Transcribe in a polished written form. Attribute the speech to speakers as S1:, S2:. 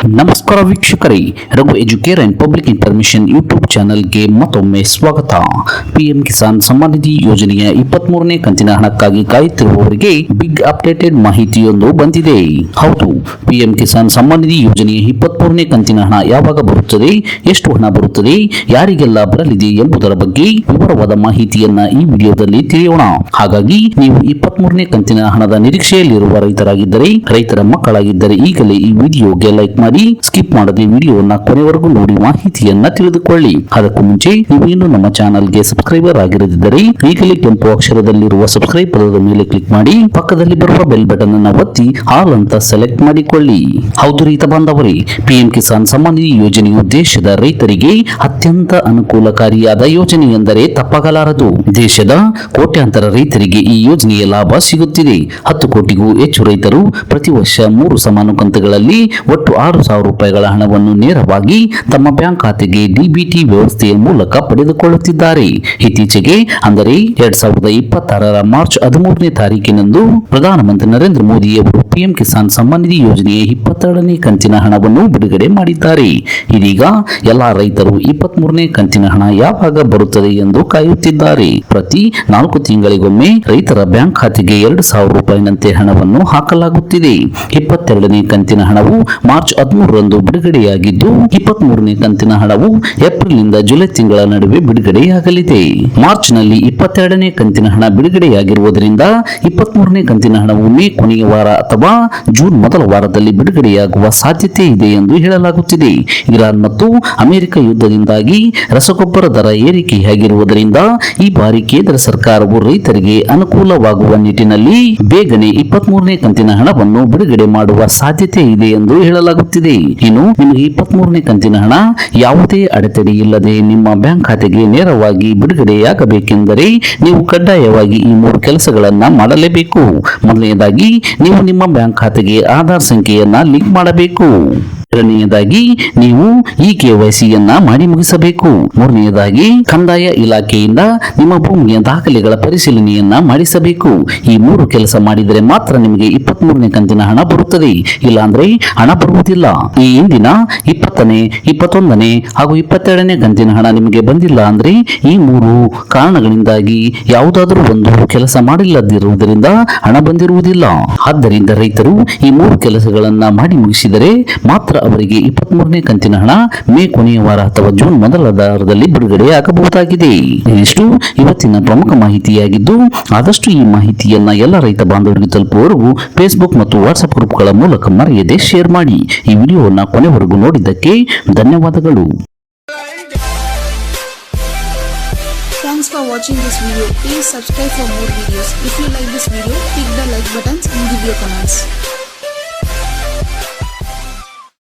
S1: ನಮಸ್ಕಾರ ವೀಕ್ಷಕರೇ, Raghu Educare and public information YouTube ಚಾನೆಲ್ಗೆ ಮತ್ತೊಮ್ಮೆ ಸ್ವಾಗತ. ಪಿಎಂ ಕಿಸಾನ್ ಸಮ್ಮಾನ್ ನಿಧಿ ಯೋಜನೆಯ 23ನೇ ಕಂತಿನ ಹಣಕ್ಕಾಗಿ ಕಾಯುತ್ತಿರುವವರಿಗೆ ಬಿಗ್ ಅಪ್ಡೇಟೆಡ್ ಮಾಹಿತಿಯೊಂದು ಬಂದಿದೆ. ಹೌದು, ಪಿಎಂ ಕಿಸಾನ್ ಸಮ್ಮಾನ್ ನಿಧಿ ಯೋಜನೆಯ 23ನೇ ಕಂತಿನ ಹಣ ಯಾವಾಗ ಬರುತ್ತದೆ, ಎಷ್ಟು ಹಣ ಬರುತ್ತದೆ, ಯಾರಿಗೆಲ್ಲ ಬರಲಿದೆ ಎಂಬುದರ ಬಗ್ಗೆ ವಿವರವಾದ ಮಾಹಿತಿಯನ್ನ ಈ ವಿಡಿಯೋದಲ್ಲಿ ತಿಳಿಯೋಣ. ಹಾಗಾಗಿ ನೀವು 23ನೇ ಕಂತಿನ ಹಣದ ನಿರೀಕ್ಷೆಯಲ್ಲಿರುವ ರೈತರಾಗಿದ್ದರೆ, ರೈತರ ಮಕ್ಕಳಾಗಿದ್ದರೆ ಈಗಲೇ ಈ ವಿಡಿಯೋಗೆ ಲೈಕ್ ಮಾಡಿ, ಸ್ಕಿಪ್ ಮಾಡದೆ ವಿಡಿಯೋನ ಕೊನೆವರೆಗೂ ನೋಡಿ ಮಾಹಿತಿಯನ್ನ ತಿಳಿದುಕೊಳ್ಳಿ. ಅದಕ್ಕೂ ಮುಂಚೆ ನೀವು ಇನ್ನು ನಮ್ಮ ಚಾನೆಲ್ಗೆ ಸಬ್ಸ್ಕ್ರೈಬರ್ ಆಗಿರದಿದ್ದರೆ ಈಗಲೇ ಕೆಂಪು ಅಕ್ಷರದಲ್ಲಿರುವ ಸಬ್ಸ್ಕ್ರೈಬ್ ಪದದ ಮೇಲೆ ಕ್ಲಿಕ್ ಮಾಡಿ, ಪಕ್ಕದಲ್ಲಿ ಬರುವ ಬೆಲ್ ಬಟನ್ ಅನ್ನು ಒತ್ತಿ ಆಲ್ ಅಂತ ಸೆಲೆಕ್ಟ್ ಮಾಡಿಕೊಳ್ಳಿ. ಹೌದು ರೈತ ಬಾಂಧವರೇ, ಪಿಎಂ ಕಿಸಾನ್ ಸಮ್ಮಾನ್ ನಿಧಿ ಯೋಜನೆಯು ದೇಶದ ರೈತರಿಗೆ ಅತ್ಯಂತ ಅನುಕೂಲಕಾರಿಯಾದ ಯೋಜನೆ ಎಂದರೆ ತಪ್ಪಾಗಲಾರದು. ದೇಶದ ಕೋಟ್ಯಾಂತರ ರೈತರಿಗೆ ಈ ಯೋಜನೆಯ ಲಾಭ ಸಿಗುತ್ತಿದೆ. 10 ಕೋಟಿಗೂ ಹೆಚ್ಚು ರೈತರು ಪ್ರತಿ ವರ್ಷ 3 ಸಮಾನ ಕಂತುಗಳಲ್ಲಿ ಒಟ್ಟು 6,000 ರೂಪಾಯಿಗಳ ಹಣವನ್ನು ನೇರವಾಗಿ ತಮ್ಮ ಬ್ಯಾಂಕ್ ಖಾತೆಗೆ ಡಿಬಿಟಿ ವ್ಯವಸ್ಥೆಯ ಮೂಲಕ ಪಡೆದುಕೊಳ್ಳುತ್ತಿದ್ದಾರೆ. ಇತ್ತೀಚೆಗೆ ಅಂದರೆ 2026ರ ಮಾರ್ಚ್ 13ನೇ ತಾರೀಕಿನಂದು ಪ್ರಧಾನಮಂತ್ರಿ ನರೇಂದ್ರ ಮೋದಿ ಅವರು ಪಿಎಂ ಕಿಸಾನ್ ಸಮ್ಮಾನ್ ನಿಧಿ ಯೋಜನೆಯ 22ನೇ ಕಂತಿನ ಹಣವನ್ನು ಬಿಡುಗಡೆ ಮಾಡಿದ್ದಾರೆ. ಇದೀಗ ಎಲ್ಲಾ ರೈತರು 23ನೇ ಕಂತಿನ ಹಣ ಯಾವಾಗ ಬರುತ್ತದೆ ಎಂದು ಕಾಯುತ್ತಿದ್ದಾರೆ. ಪ್ರತಿ 4 ತಿಂಗಳಿಗೊಮ್ಮೆ ರೈತರ ಬ್ಯಾಂಕ್ ಖಾತೆಗೆ 2,000 ರೂಪಾಯಿನಂತೆ ಹಣವನ್ನು ಹಾಕಲಾಗುತ್ತಿದೆ. 22ನೇ ಕಂತಿನ ಹಣವು ಮಾರ್ಚ್ 13ರಂದು ಬಿಡುಗಡೆಯಾಗಿದ್ದು, 23ನೇ ಕಂತಿನ ಹಣವು ಏಪ್ರಿಲ್ ನಿಂದ ಜುಲೈ ತಿಂಗಳ ನಡುವೆ ಬಿಡುಗಡೆಯಾಗಲಿದೆ. ಮಾರ್ಚ್ ನಲ್ಲಿ 22ನೇ ಕಂತಿನ ಹಣ ಬಿಡುಗಡೆಯಾಗಿರುವುದರಿಂದ 23ನೇ ಕಂತಿನ ಹಣವು ಮೇ ಕೊನೆಯ ವಾರ ಅಥವಾ ಜೂನ್ ಮೊದಲ ವಾರದಲ್ಲಿ ಬಿಡುಗಡೆಯಾಗುವ ಸಾಧ್ಯತೆ ಇದೆ ಎಂದು ಹೇಳಲಾಗುತ್ತಿದೆ. ಇರಾನ್ ಮತ್ತು ಅಮೆರಿಕ ಯುದ್ಧದಿಂದಾಗಿ ರಸಗೊಬ್ಬರ ದರ ಏರಿಕೆಯಾಗಿರುವುದರಿಂದ ಈ ಬಾರಿ ಕೇಂದ್ರ ಸರ್ಕಾರವು ರೈತರಿಗೆ ಅನುಕೂಲವಾಗುವ ನಿಟ್ಟಿನಲ್ಲಿ ಬೇಗನೆ 23ನೇ ಕಂತಿನ ಹಣವನ್ನು ಬಿಡುಗಡೆ ಮಾಡುವ ಸಾಧ್ಯತೆ ಇದೆ ಎಂದು ಹೇಳಲಾಗುತ್ತಿದೆ. ಇನ್ನು ನಿಮಗೆ 23ನೇ ಕಂತಿನ ಹಣ ಯಾವುದೇ ಅಡೆತಡೆ ಇಲ್ಲದೆ ನಿಮ್ಮ ಬ್ಯಾಂಕ್ ಖಾತೆಗೆ ನೇರವಾಗಿ ಬಿಡುಗಡೆಯಾಗಬೇಕೆಂದರೆ ನೀವು ಕಡ್ಡಾಯವಾಗಿ ಈ 3 ಕೆಲಸಗಳನ್ನ ಮಾಡಲೇಬೇಕು. ಮೊದಲನೆಯದಾಗಿ, ನೀವು ನಿಮ್ಮ ಬ್ಯಾಂಕ್ ಖಾತೆಗೆ ಆಧಾರ್ ಸಂಖ್ಯೆಯನ್ನ ಲಿಂಕ್ ಮಾಡಬೇಕು. ಎರಡನೆಯದಾಗಿ, ನೀವು ಈ ಕೆವೈಸಿಯನ್ನ ಮಾಡಿ ಮುಗಿಸಬೇಕು. ಮೂರನೆಯದಾಗಿ, ಕಂದಾಯ ಇಲಾಖೆಯಿಂದ ನಿಮ್ಮ ಭೂಮಿಯ ದಾಖಲೆಗಳ ಪರಿಶೀಲನೆಯನ್ನ ಮಾಡಿಸಬೇಕು. ಈ 3 ಕೆಲಸ ಮಾಡಿದರೆ ಮಾತ್ರ ನಿಮಗೆ 23ನೇ ಕಂತಿನ ಹಣ ಬರುತ್ತದೆ, ಇಲ್ಲಾಂದ್ರೆ ಹಣ ಬರುವುದಿಲ್ಲ. ಈ ಹಿಂದಿನ 20ನೇ, 21ನೇ ಹಾಗೂ 22ನೇ ಕಂತಿನ ಹಣ ನಿಮಗೆ ಬಂದಿಲ್ಲ ಅಂದ್ರೆ ಈ 3 ಕಾರಣಗಳಿಂದಾಗಿ ಯಾವುದಾದರೂ ಒಂದು ಕೆಲಸ ಮಾಡಿಲ್ಲದಿರುವುದರಿಂದ ಹಣ ಬಂದಿರುವುದಿಲ್ಲ. ಆದ್ದರಿಂದ ರೈತರು ಈ 3 ಕೆಲಸಗಳನ್ನ ಮಾಡಿ ಮುಗಿಸಿದರೆ ಮಾತ್ರ ಅವರಿಗೆ 23ನೇ ಕಂತಿನ ಹಣ ಮೇ ಕೊನೆಯ ವಾರ ಅಥವಾ ಜೂನ್ ಮೊದಲ ವಾರದಲ್ಲಿ ಬಿಡುಗಡೆಯಾಗಬಹುದಾಗಿದೆ. ಇದಿಷ್ಟು ಇವತ್ತಿನ ಪ್ರಮುಖ ಮಾಹಿತಿಯಾಗಿದ್ದು, ಆದಷ್ಟು ಈ ಮಾಹಿತಿಯನ್ನ ಎಲ್ಲ ರೈತ ಬಾಂಧವರಿಗೆ ತಲುಪುವವರೆಗೂ ಫೇಸ್ಬುಕ್ ಮತ್ತು ವಾಟ್ಸ್ಆಪ್ ಗ್ರೂಪ್ಗಳ ಮೂಲಕ ಮರೆಯದೆ ಶೇರ್ ಮಾಡಿ. ಈ ವಿಡಿಯೋವನ್ನು ಕೊನೆವರೆಗೂ ನೋಡಿದ್ದಕ್ಕೆ ಧನ್ಯವಾದಗಳು.
S2: Thanks for watching this video. Please subscribe for more videos. If you like this video, click the like buttons and give your comments.